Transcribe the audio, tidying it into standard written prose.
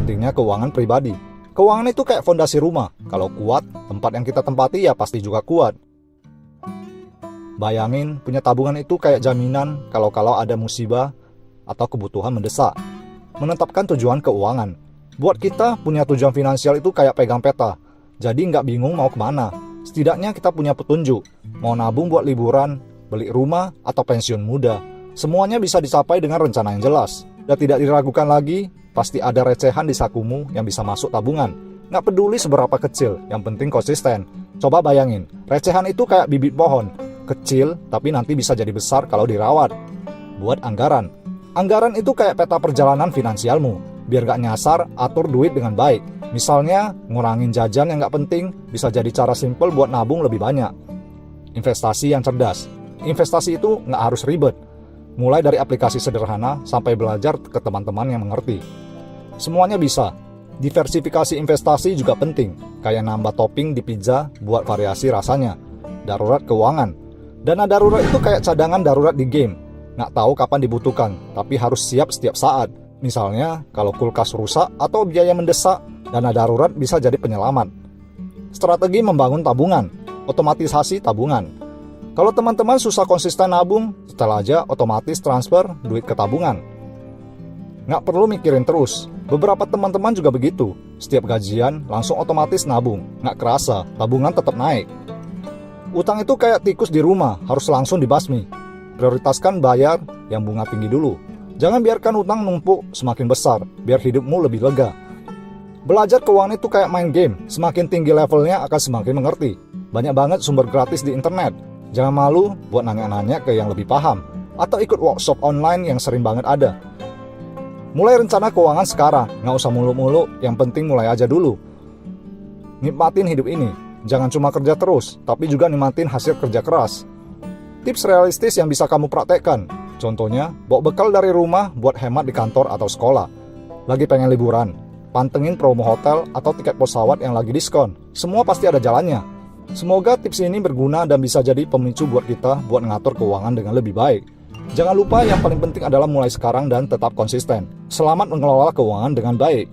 pentingnya keuangan pribadi. Keuangan itu kayak fondasi rumah. Kalau kuat, tempat yang kita tempati ya pasti juga kuat. Bayangin, punya tabungan itu kayak jaminan kalau ada musibah atau kebutuhan mendesak. Menetapkan tujuan keuangan. Buat kita, punya tujuan finansial itu kayak pegang peta. Jadi nggak bingung mau kemana. Setidaknya kita punya petunjuk. Mau nabung buat liburan, beli rumah, atau pensiun muda. Semuanya bisa dicapai dengan rencana yang jelas. Dan tidak diragukan lagi, pasti ada recehan di sakumu yang bisa masuk tabungan. Nggak peduli seberapa kecil, yang penting konsisten. Coba bayangin, recehan itu kayak bibit pohon. Kecil, tapi nanti bisa jadi besar kalau dirawat. Buat anggaran. Anggaran itu kayak peta perjalanan finansialmu. Biar nggak nyasar, atur duit dengan baik. Misalnya, ngurangin jajan yang nggak penting, bisa jadi cara simpel buat nabung lebih banyak. Investasi yang cerdas. Investasi itu nggak harus ribet. Mulai dari aplikasi sederhana sampai belajar ke teman-teman yang mengerti. Semuanya bisa. Diversifikasi investasi juga penting, kayak nambah topping di pizza buat variasi rasanya. Darurat keuangan. Dana darurat itu kayak cadangan darurat di game. Nggak tahu kapan dibutuhkan, tapi harus siap setiap saat. Misalnya, kalau kulkas rusak atau biaya mendesak, dana darurat bisa jadi penyelamat. Strategi membangun tabungan. Otomatisasi tabungan. Kalau teman-teman susah konsisten nabung, setelah aja otomatis transfer duit ke tabungan. Nggak perlu mikirin terus. Beberapa teman-teman juga begitu. Setiap gajian langsung otomatis nabung. Nggak kerasa, tabungan tetap naik. Utang itu kayak tikus di rumah, harus langsung dibasmi. Prioritaskan bayar yang bunga tinggi dulu. Jangan biarkan utang numpuk semakin besar, biar hidupmu lebih lega. Belajar keuangan itu kayak main game, semakin tinggi levelnya akan semakin mengerti. Banyak banget sumber gratis di internet. Jangan malu buat nanya-nanya ke yang lebih paham, atau ikut workshop online yang sering banget ada. Mulai rencana keuangan sekarang, nggak usah mulu-mulu, yang penting mulai aja dulu. Nikmatin hidup ini, jangan cuma kerja terus, tapi juga nikmatin hasil kerja keras. Tips realistis yang bisa kamu praktekkan, contohnya, bawa bekal dari rumah buat hemat di kantor atau sekolah. Lagi pengen liburan, pantengin promo hotel atau tiket pesawat yang lagi diskon. Semua pasti ada jalannya. Semoga tips ini berguna dan bisa jadi pemicu buat kita buat ngatur keuangan dengan lebih baik. Jangan lupa yang paling penting adalah mulai sekarang dan tetap konsisten. Selamat mengelola keuangan dengan baik.